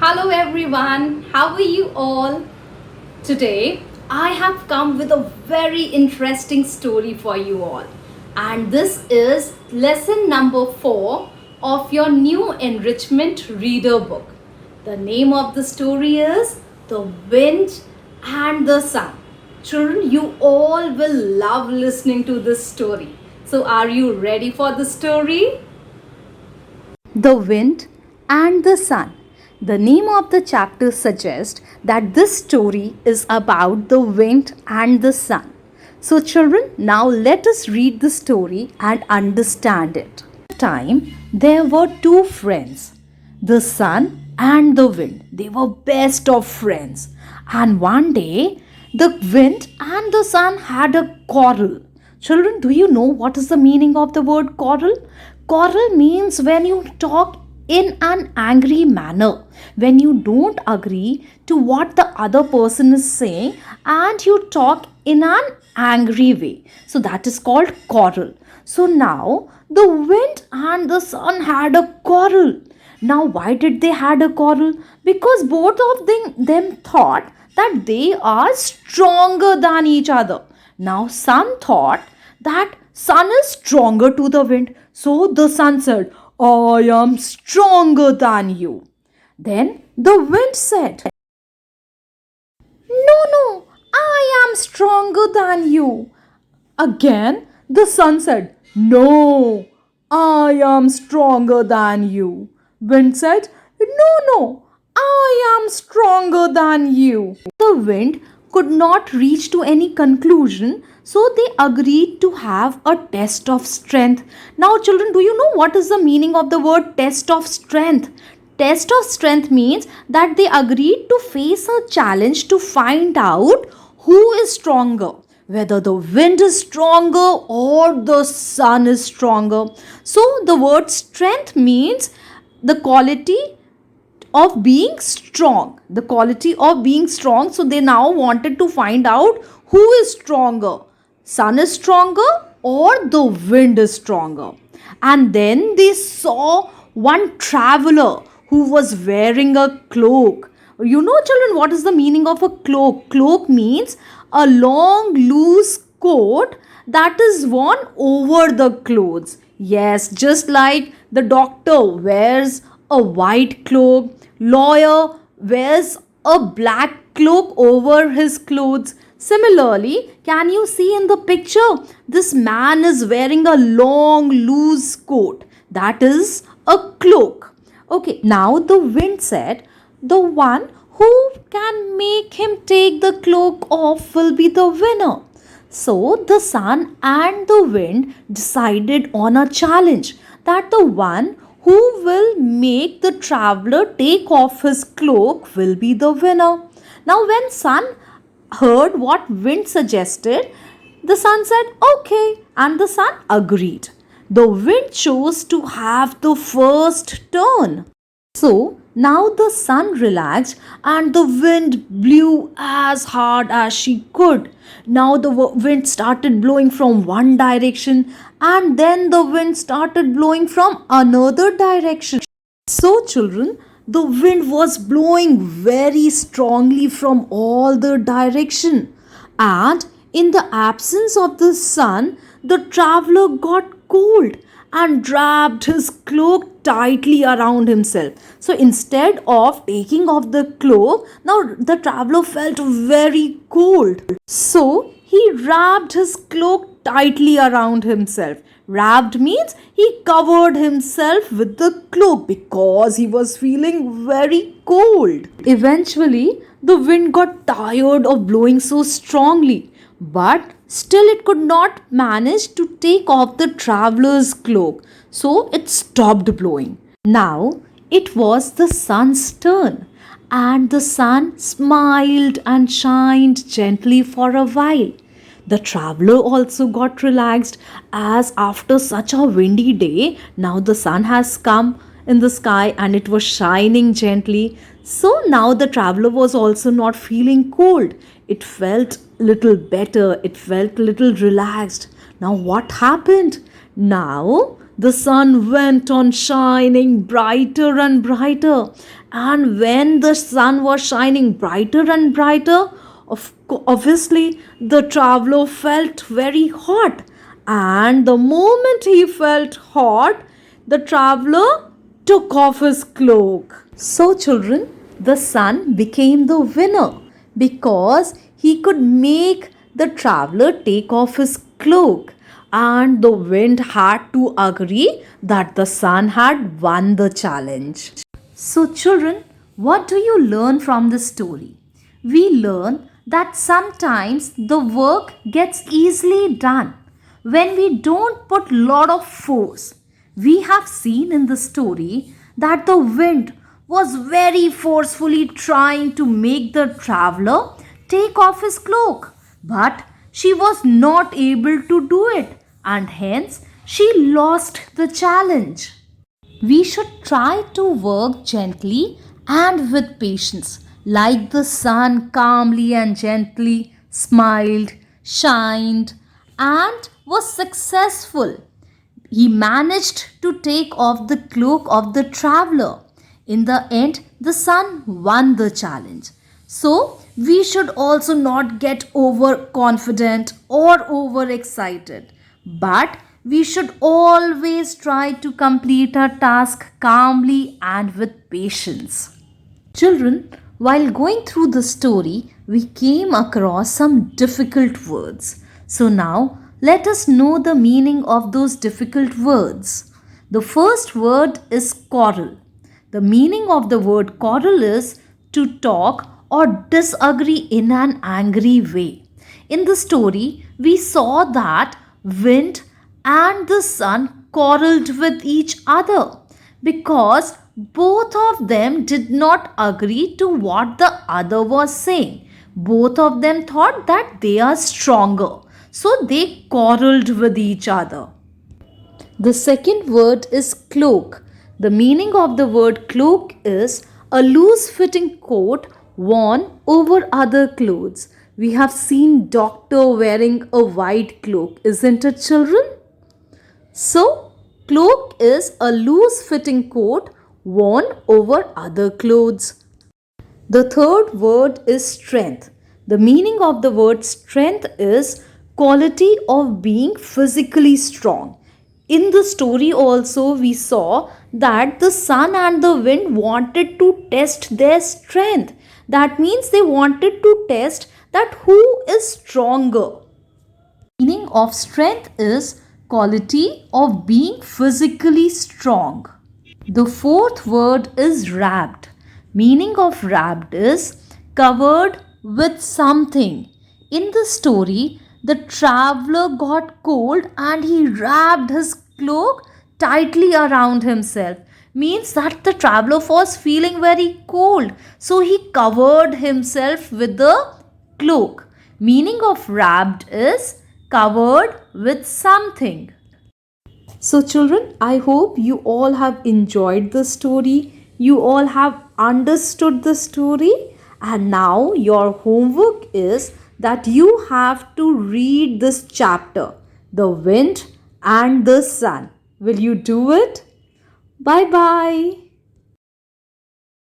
Hello everyone, how are you all? Today I have come with a very interesting story for you all, and this is lesson number 4 of your new enrichment reader book. The name of the story is The Wind and the Sun. Children, you all will love listening to this story. So, are you ready for the story? The Wind and the Sun. The name of the chapter suggests that this story is about the wind and the sun. So, children, now let us read the story and understand it. Time there were two friends, the sun and the wind. They were best of friends. And one day, the wind and the sun had a quarrel. Children, do you know what is the meaning of the word quarrel? Quarrel means when you talk in an angry manner, when you don't agree to what the other person is saying and you talk in an angry way. So that is called quarrel. So now the wind and the sun had a quarrel. Now why did they had a quarrel? Because both of them thought that they are stronger than each other. Now sun thought that sun is stronger to the wind. So the sun said, I am stronger than you. Then the wind said, no, I am stronger than you. Again, the sun said, no, I am stronger than you. Wind said, no, I am stronger than you. The wind could not reach to any conclusion, so they agreed to have a test of strength. Now, children, do you know what is the meaning of the word test of strength? Test of strength means that they agreed to face a challenge to find out who is stronger, whether the wind is stronger or the sun is stronger. So, the word strength means the quality of being strong. The quality of being strong. So, they now wanted to find out who is stronger. Sun is stronger or the wind is stronger. And then they saw one traveler who was wearing a cloak. You know, children, what is the meaning of a cloak? Cloak means a long, loose coat that is worn over the clothes. Yes, just like the doctor wears a white cloak, lawyer wears a black cloak over his clothes. Similarly, can you see in the picture? This man is wearing a long, loose coat. That is a cloak. Okay, now the wind said, the one who can make him take the cloak off will be the winner. So the sun and the wind decided on a challenge that the one who will make the traveler take off his cloak will be the winner. Now, when sun heard what wind suggested, the sun said okay, and the sun agreed. The wind chose to have the first turn. So now the sun relaxed and the wind blew as hard as she could. Now the wind started blowing from one direction and then the wind started blowing from another direction. So, children, the wind was blowing very strongly from all the direction, and in the absence of the sun, the traveler got cold and wrapped his cloak tightly around himself. So instead of taking off the cloak, now the traveler felt very cold. So he wrapped his cloak tightly around himself. Wrapped means he covered himself with the cloak because he was feeling very cold. Eventually, the wind got tired of blowing so strongly, but still it could not manage to take off the traveler's cloak, so it stopped blowing. Now it was the sun's turn, and the sun smiled and shined gently for a while. The traveler also got relaxed as after such a windy day, now the sun has come in the sky and it was shining gently. So now the traveler was also not feeling cold. It felt little better, it felt little relaxed. Now what happened? Now the sun went on shining brighter and brighter, And when the sun was shining brighter and brighter, obviously the traveler felt very hot. And the moment he felt hot, the traveler took off his cloak. So, children, the sun became the winner because he could make the traveler take off his cloak, and the wind had to agree that the sun had won the challenge. So, children, what do you learn from this story? We learn that sometimes the work gets easily done when we don't put lot of force. We have seen in the story that the wind was very forcefully trying to make the traveler take off his cloak, but she was not able to do it, and hence she lost the challenge. We should try to work gently and with patience, like the sun calmly and gently smiled, shined, and was successful. He managed to take off the cloak of the traveler. In the end, the sun won the challenge. So, we should also not get overconfident or overexcited, but we should always try to complete our task calmly and with patience. Children, while going through the story, we came across some difficult words. So now, let us know the meaning of those difficult words. The first word is quarrel. The meaning of the word quarrel is to talk or disagree in an angry way. In the story, we saw that wind and the sun quarreled with each other because both of them did not agree to what the other was saying. Both of them thought that they are stronger, so they quarreled with each other. The second word is cloak. The meaning of the word cloak is a loose fitting coat worn over other clothes. We have seen doctor wearing a white cloak, isn't it, children? So, cloak is a loose fitting coat worn over other clothes. The third word is strength. The meaning of the word strength is quality of being physically strong. In the story also we saw that the sun and the wind wanted to test their strength. That means they wanted to test that who is stronger. Meaning of strength is quality of being physically strong. The fourth word is wrapped. Meaning of wrapped is covered with something. In the story, the traveler got cold and he wrapped his cloak tightly around himself. Means that the traveler was feeling very cold, so he covered himself with the cloak. Meaning of wrapped is covered with something. So, children, I hope you all have enjoyed the story. You all have understood the story. And now, your homework is that you have to read this chapter, The Wind and the Sun. Will you do it? Bye bye.